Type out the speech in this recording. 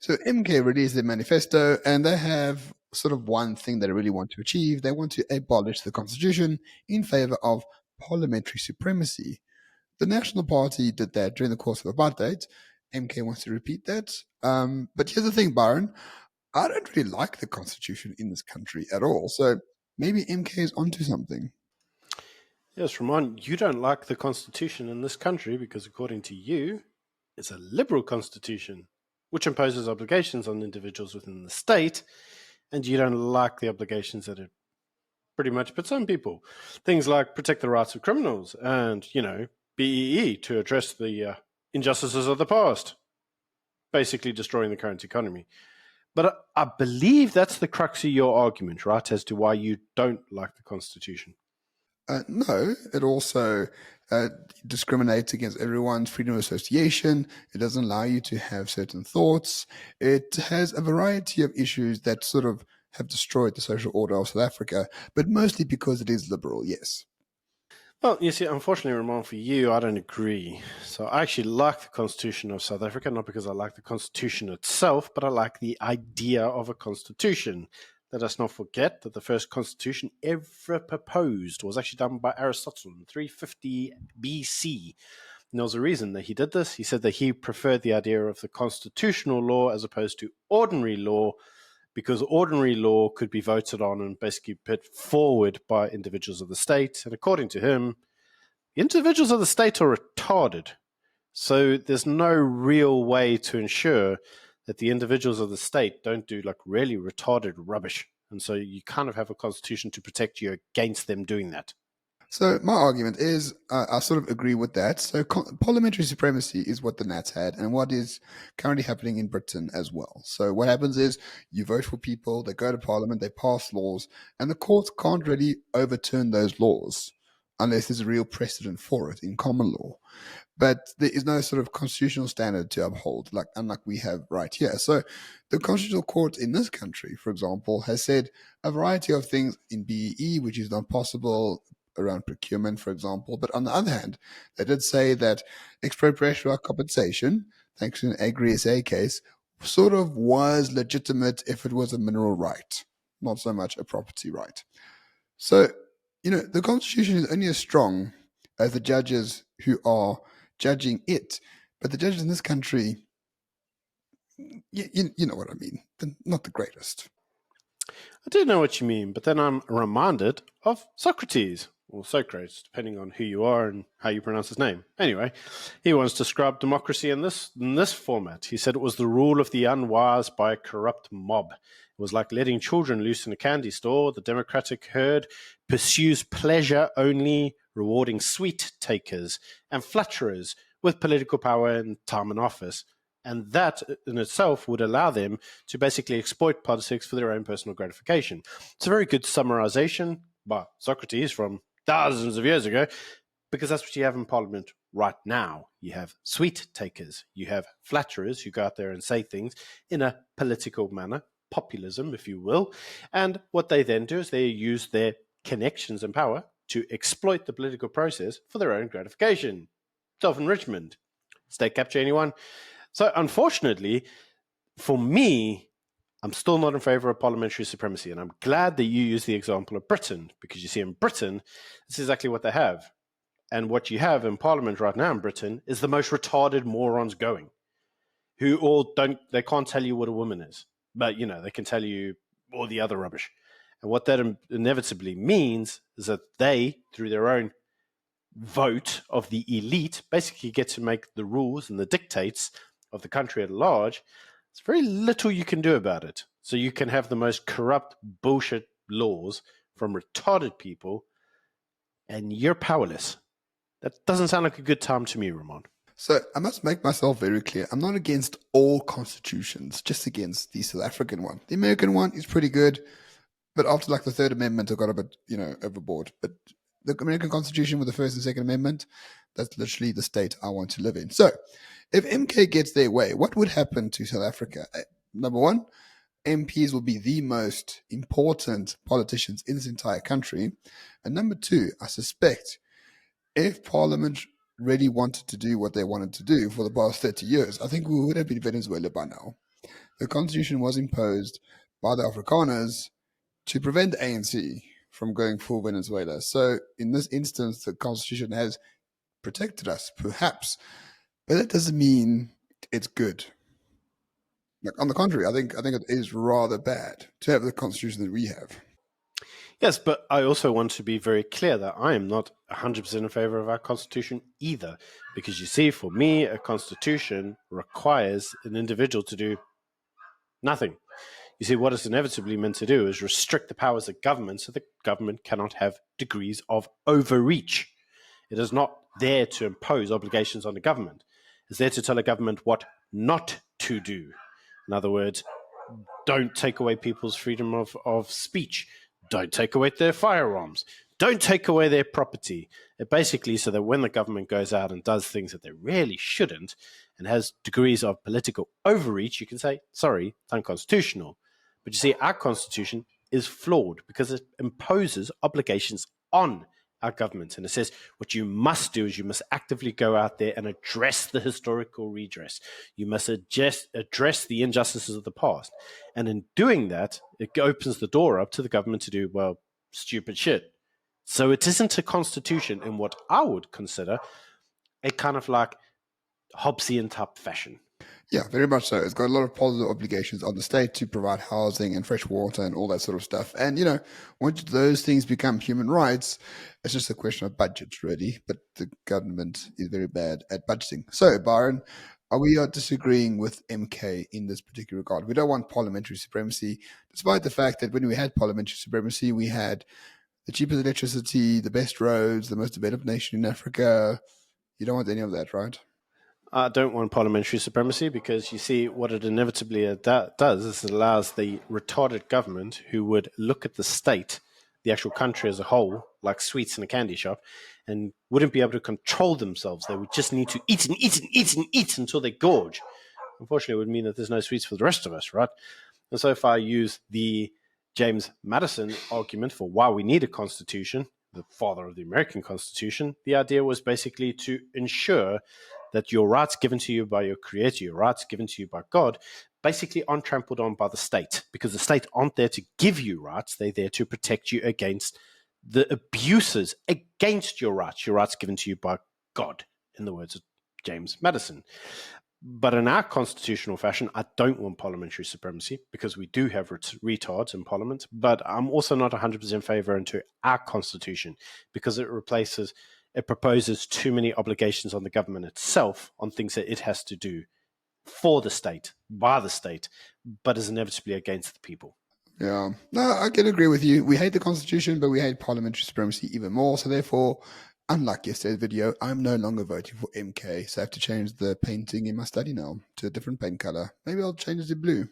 So MK released their manifesto, and they have sort of one thing they really want to achieve. They want to abolish the constitution in favor of parliamentary supremacy. The National Party did that during the course of apartheid. MK wants to repeat that. But here's the thing, Byron. I don't really like the constitution in this country at all. So maybe MK is onto something. Yes, Ramon, you don't like the constitution in this country because, according to you, it's a liberal constitution, which imposes obligations on individuals within the state, and you don't like the obligations that it pretty much puts on people. Things like protect the rights of criminals and, BEE to address the injustices of the past, basically destroying the current economy. But I believe that's the crux of your argument, right, as to why you don't like the Constitution. No, it also discriminates against everyone's freedom of association. It doesn't allow you to have certain thoughts. It has a variety of issues that sort of have destroyed the social order of South Africa, but mostly because it is liberal, yes. Well, you see, unfortunately, Ramon, for you, I don't agree. So I actually like the Constitution of South Africa, not because I like the Constitution itself, but I like the idea of a constitution. Let us not forget that the first constitution ever proposed was actually done by Aristotle in 350 BC. And there was a reason that he did this. He said that he preferred the idea of the constitutional law as opposed to ordinary law, because ordinary law could be voted on and basically put forward by individuals of the state. And according to him, individuals of the state are retarded. So there's no real way to ensure that the individuals of the state don't do like really retarded rubbish. And so you kind of have a constitution to protect you against them doing that. So my argument is, I sort of agree with that. So parliamentary supremacy is what the Nats had, and what is currently happening in Britain as well. So what happens is you vote for people, they go to Parliament, they pass laws, and the courts can't really overturn those laws unless there's a real precedent for it in common law. But there is no sort of constitutional standard to uphold, like unlike we have right here. So the Constitutional Court in this country, for example, has said a variety of things in BEE, which is not possible around procurement, for example. But on the other hand, they did say that expropriation without compensation, thanks to an Agri-SA case, sort of was legitimate if it was a mineral right, not so much a property right. So, the Constitution is only as strong as the judges who are judging it. But the judges in this country, you know what I mean, they're not the greatest. I do know what you mean, but then I'm reminded of Socrates, or Socrates, depending on who you are and how you pronounce his name. Anyway, he once described democracy in this format. He said it was the rule of the unwise by a corrupt mob. It was like letting children loose in a candy store. The democratic herd pursues pleasure only, rewarding sweet takers and flatterers with political power and time in office. And that in itself would allow them to basically exploit politics for their own personal gratification. It's a very good summarization by Socrates from thousands of years ago, because that's what you have in Parliament right now. You have sweet takers, you have flatterers who go out there and say things in a political manner, populism, if you will. And what they then do is they use their connections and power to exploit the political process for their own gratification. Self-enrichment. State capture, anyone? So unfortunately, for me, I'm still not in favor of parliamentary supremacy. And I'm glad that you use the example of Britain, because you see in Britain, it's exactly what they have. And what you have in Parliament right now in Britain is the most retarded morons going, who they can't tell you what a woman is, but they can tell you all the other rubbish. And what that inevitably means is that they, through their own vote of the elite, basically get to make the rules and the dictates of the country at large. There's very little you can do about it. So you can have the most corrupt bullshit laws from retarded people, and you're powerless. That doesn't sound like a good time to me, Ramon. So I must make myself very clear. I'm not against all constitutions, just against the South African one. The American one is pretty good, but after like the Third Amendment, I got a bit, overboard. But the American Constitution with the First and Second Amendment, that's literally the state I want to live in. So if MK gets their way, what would happen to South Africa? Number one, MPs will be the most important politicians in this entire country. And number two, I suspect if Parliament really wanted to do what they wanted to do for the past 30 years, I think we would have been Venezuela by now. The constitution was imposed by the Afrikaners to prevent the ANC from going full Venezuela. So in this instance, the constitution has protected us, perhaps, but that doesn't mean it's good. Like, on the contrary, I think it is rather bad to have the constitution that we have. Yes, but I also want to be very clear that I am not 100% in favor of our constitution either. Because you see, for me, a constitution requires an individual to do nothing. You see, what it's inevitably meant to do is restrict the powers of government so the government cannot have degrees of overreach. It is not there to impose obligations on the government. It's there to tell the government what not to do. In other words, don't take away people's freedom of speech. Don't take away their firearms. Don't take away their property. It basically, so that when the government goes out and does things that they really shouldn't and has degrees of political overreach, you can say, sorry, it's unconstitutional. But you see, our constitution is flawed because it imposes obligations on our government. And it says what you must do is you must actively go out there and address the historical redress. You must address the injustices of the past. And in doing that, it opens the door up to the government to do, well, stupid shit. So it isn't a constitution in what I would consider a kind of like Hobbesian type fashion. Yeah, very much so. It's got a lot of positive obligations on the state to provide housing and fresh water and all that sort of stuff. And, once those things become human rights, it's just a question of budget, really. But the government is very bad at budgeting. So, Byron, are we disagreeing with MK in this particular regard? We don't want parliamentary supremacy, despite the fact that when we had parliamentary supremacy, we had the cheapest electricity, the best roads, the most developed nation in Africa. You don't want any of that, right? I don't want parliamentary supremacy because you see what it inevitably does is it allows the retarded government who would look at the state, the actual country as a whole, like sweets in a candy shop, and wouldn't be able to control themselves. They would just need to eat and eat and eat and eat until they gorge. Unfortunately, it would mean that there's no sweets for the rest of us, right? And so if I use the James Madison argument for why we need a constitution, the father of the American Constitution, the idea was basically to ensure that your rights given to you by your creator, your rights given to you by God, basically aren't trampled on by the state, because the state aren't there to give you rights. They're there to protect you against the abuses against your rights given to you by God, in the words of James Madison. But in our constitutional fashion, I don't want parliamentary supremacy because we do have retards in parliament. But I'm also not 100% in favor into our constitution because it proposes too many obligations on the government itself on things that it has to do for the state, by the state, but is inevitably against the people. Yeah, no, I can agree with you. We hate the Constitution, but we hate parliamentary supremacy even more. So therefore, unlike yesterday's video, I'm no longer voting for MK. So I have to change the painting in my study now to a different paint color. Maybe I'll change it to blue.